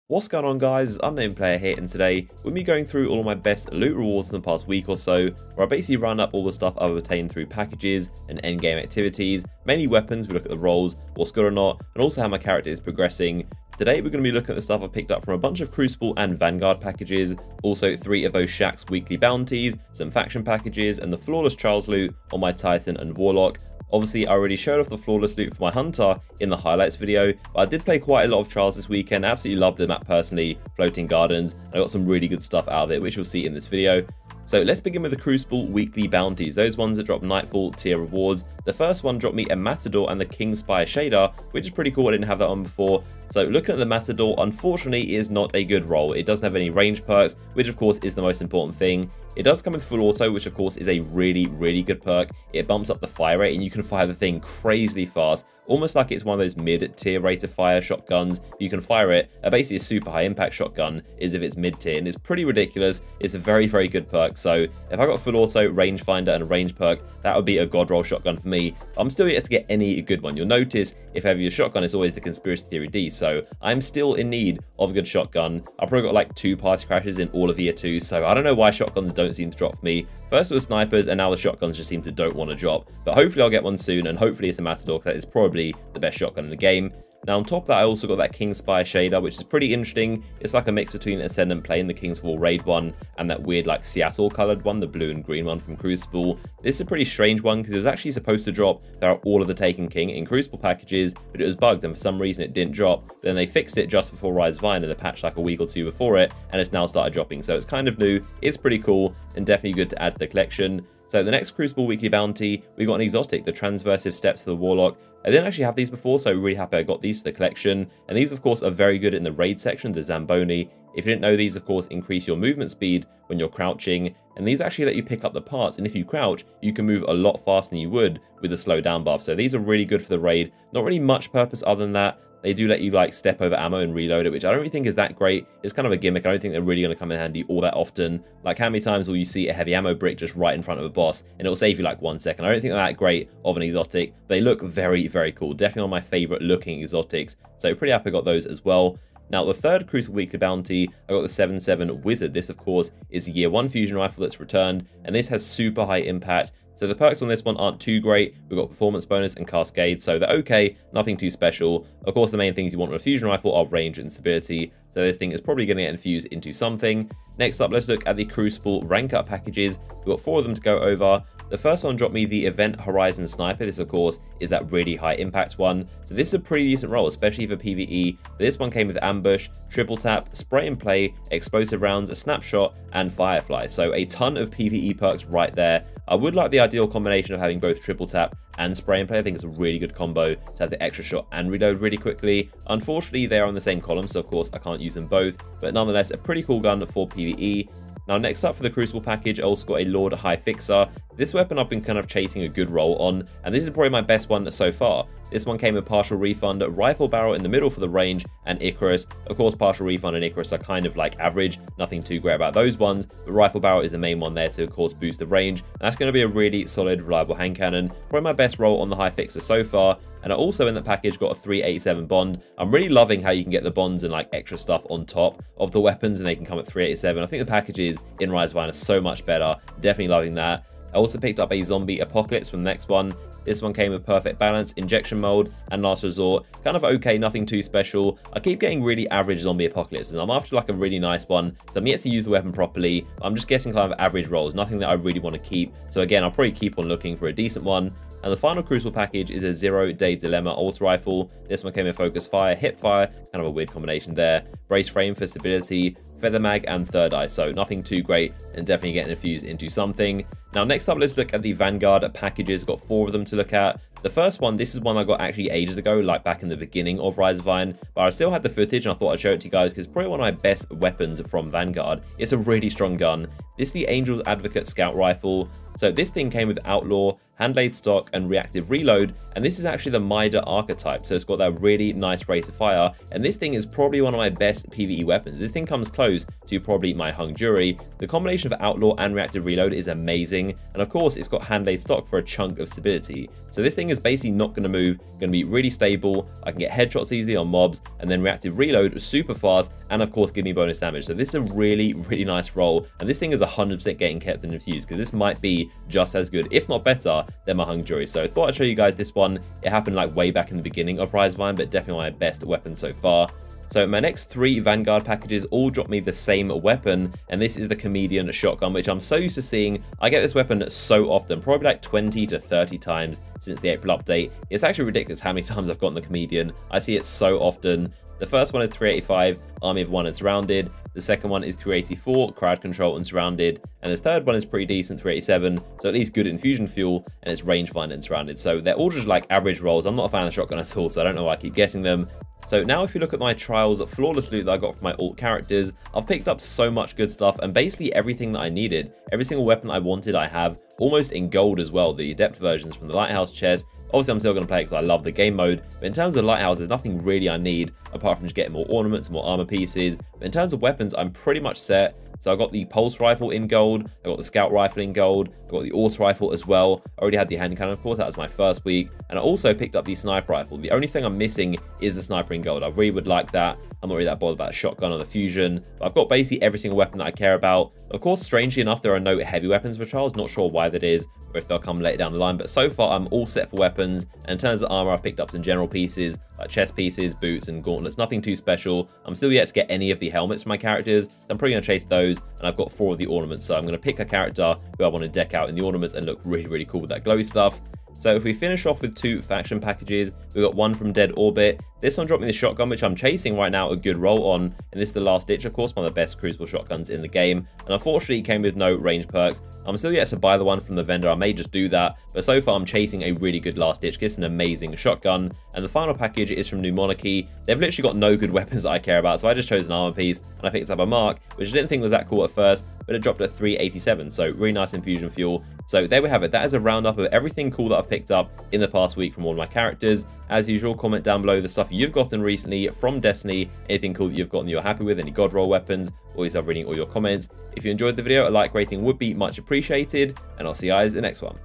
What's going on, guys? Unknown Player here, and today we'll be going through all of my best loot rewards in the past week or so, where I basically round up all the stuff I've obtained through packages and endgame activities, mainly weapons. We look at the rolls, what's good or not, and also how my character is progressing. Today we're going to be looking at the stuff I picked up from a bunch of Crucible and Vanguard packages, also 3 of those Shaxx weekly bounties, some faction packages, and the flawless trials loot on my Titan and Warlock. Obviously, I already showed off the flawless loot for my Hunter in the highlights video, but I did play quite a lot of trials this weekend. I absolutely loved the map personally, Floating Gardens. I got some really good stuff out of it, which you'll see in this video. So let's begin with the Crucible weekly bounties, those ones that drop Nightfall tier rewards. The first one dropped me a Matador and the King Spire shader, which is pretty cool. I didn't have that on before. So looking at the Matador, unfortunately, is not a good roll. It doesn't have any range perks, which of course is the most important thing. It does come with full auto, which of course is a really good perk. It bumps up the fire rate and you can fire the thing crazily fast, almost like it's one of those mid-tier rate of fire shotguns. You can fire it at basically a super high impact shotgun is if it's mid-tier, and it's pretty ridiculous. It's a very good perk. So if I got full auto, rangefinder, and a range perk, that would be a god roll shotgun for me. I'm still yet to get any good one. You'll notice if ever your shotgun is always the Conspiracy Theory D, so I'm still in need of a good shotgun. I've probably got like 2 party crashes in all of year 2, so I don't know why shotguns don't seem to drop for me. First it was snipers, and now the shotguns just seem to don't want to drop. But hopefully I'll get one soon, and hopefully it's a Matador, because that is probably the best shotgun in the game. Now on top of that, I also got that King Spire shader, which is pretty interesting. It's like a mix between Ascendant Plane, the King's Fall raid one, and that weird like Seattle colored one, the blue and green one from Crucible. This is a pretty strange one because it was actually supposed to drop throughout all of the Taken King in Crucible packages, but it was bugged and for some reason it didn't drop. Then they fixed it just before Rise of Iron in the patch like a week or 2 before it, and it's now started dropping. So it's kind of new, it's pretty cool, and definitely good to add to the collection. So the next Crucible weekly bounty, we got an exotic, the Transversive Steps for the Warlock. I didn't actually have these before, so really happy I got these to the collection. And these, of course, are very good in the raid section, the Zamboni. If you didn't know, these, of course, increase your movement speed when you're crouching. And these actually let you pick up the parts. And if you crouch, you can move a lot faster than you would with the slow down buff. So these are really good for the raid. Not really much purpose other than that. They do let you like step over ammo and reload it, which I don't really think is that great. It's kind of a gimmick. I don't think they're really going to come in handy all that often. Like, how many times will you see a heavy ammo brick just right in front of a boss and it'll save you like 1 second? I don't think they're that great of an exotic. They look very cool. Definitely one of my favorite looking exotics. So pretty happy I got those as well. Now, the third Crucible weekly bounty, I got the 7.7 Wizard. This, of course, is a year 1 fusion rifle that's returned, and this has super high impact. So the perks on this one aren't too great. We've got performance bonus and cascade, so they're okay, nothing too special. Of course, the main things you want on a fusion rifle are range and stability, so this thing is probably going to get infused into something. Next up, let's look at the Crucible rank up packages. We've got 4 of them to go over. The first one dropped me the Event Horizon Sniper. This, of course, is that really high impact one. So this is a pretty decent roll, especially for PvE. But this one came with Ambush, Triple Tap, Spray and Play, Explosive Rounds, a Snapshot, and Firefly. So a ton of PvE perks right there. I would like the ideal combination of having both Triple Tap and Spray and Play. I think it's a really good combo to have the extra shot and reload really quickly. Unfortunately, they are on the same column, so of course I can't use them both. But nonetheless, a pretty cool gun for PvE. Now, next up for the Crucible package, I also got a Lord High Fixer. This weapon I've been kind of chasing a good roll on, and this is probably my best one so far. This one came with Partial Refund, Rifle Barrel in the middle for the range, and Icarus. Of course, Partial Refund and Icarus are kind of like average, nothing too great about those ones, but Rifle Barrel is the main one there to, of course, boost the range. And that's going to be a really solid, reliable hand cannon. Probably my best roll on the High Fixer so far. And I also in the package got a 387 bond. I'm really loving how you can get the bonds and like extra stuff on top of the weapons, and they can come at 387. I think the packages in Rise of Iron are so much better. Definitely loving that. I also picked up a Zombie Apocalypse from the next one. This one came with Perfect Balance, Injection Mode, and Last Resort. Kind of okay, nothing too special. I keep getting really average Zombie Apocalypses, and I'm after like a really nice one, so I'm yet to use the weapon properly. I'm just getting kind of average rolls, nothing that I really want to keep. So again, I'll probably keep on looking for a decent one. And the final Crucible package is a 0-Day Dilemma Auto Rifle. This one came with Focus Fire, Hip Fire, kind of a weird combination there. Brace Frame for stability, Feather Mag, and Third Eye, so nothing too great, and definitely getting infused into something. Now, next up, let's look at the Vanguard packages. Got 4 of them to look at. The first one, this is one I got actually ages ago, like back in the beginning of Rise of Iron, but I still had the footage and I thought I'd show it to you guys because it's probably one of my best weapons from Vanguard. It's a really strong gun. This is the Angel's Advocate Scout Rifle. So this thing came with Outlaw, hand-laid stock, and reactive reload, and this is actually the Mida archetype, so it's got that really nice rate of fire, and this thing is probably one of my best PvE weapons. This thing comes close to probably my Hung Jury. The combination of Outlaw and reactive reload is amazing, and of course it's got hand-laid stock for a chunk of stability. So this thing is basically not going to move, going to be really stable. I can get headshots easily on mobs, and then reactive reload super fast, and of course give me bonus damage. So this is a really nice roll, and this thing is 100% getting kept and infused, because this might be just as good, if not better, than my Hung Jury. So I thought I'd show you guys this one. It happened like way back in the beginning of Rise Vine, but definitely my best weapon so far. So my next 3 Vanguard packages all drop me the same weapon, and this is the Comedian shotgun, which I'm so used to seeing. I get this weapon so often, probably like 20 to 30 times since the April update. It's actually ridiculous how many times I've gotten the Comedian. I see it so often. The first one is 385, Army of 1 and Surrounded. The second one is 384, Crowd Control and Surrounded. And this third one is pretty decent, 387, so at least good infusion fuel, and it's rangefinder and Surrounded. So they're all just like average rolls. I'm not a fan of the shotgun at all, so I don't know why I keep getting them. So now if you look at my Trials Flawless loot that I got from my alt characters, I've picked up so much good stuff, and basically everything that I needed. Every single weapon I wanted I have, almost in gold as well, the Adept versions from the Lighthouse chest. Obviously I'm still going to play it because I love the game mode, but in terms of Lighthouse there's nothing really I need apart from just getting more ornaments, more armor pieces. But in terms of weapons I'm pretty much set. So I got the pulse rifle in gold, I got the scout rifle in gold, I got the auto rifle as well. I already had the hand cannon, of course, that was my first week, and I also picked up the sniper rifle. The only thing I'm missing is the sniper in gold. I really would like that. I'm not really that bothered about the shotgun or the fusion, but I've got basically every single weapon that I care about. Of course, strangely enough, there are no heavy weapons for Trials. Not sure why that is, or if they'll come later down the line, but so far I'm all set for weapons. And in terms of armor, I've picked up some general pieces like chest pieces, boots and gauntlets, nothing too special. I'm still yet to get any of the helmets for my characters, so I'm probably going to chase those, and I've got 4 of the ornaments, so I'm going to pick a character who I want to deck out in the ornaments and look really cool with that glowy stuff. So if we finish off with 2 faction packages, we've got one from Dead Orbit. This one dropped me the shotgun, which I'm chasing right now a good roll on, and this is the Last Ditch, of course, one of the best Crucible shotguns in the game, and unfortunately it came with no range perks. I'm still yet to buy the one from the vendor, I may just do that, but so far I'm chasing a really good Last Ditch. It's an amazing shotgun. And the final package is from New Monarchy. They've literally got no good weapons that I care about, so I just chose an armor piece, and I picked up a Mark, which I didn't think was that cool at first, but it dropped at 387, so really nice infusion fuel. So there we have it. That is a roundup of everything cool that I've picked up in the past week from all of my characters. As usual, comment down below the stuff you've gotten recently from Destiny, anything cool that you've gotten that you're happy with, any god roll weapons. Always love reading all your comments. If you enjoyed the video, a like rating would be much appreciated, and I'll see you guys in the next one.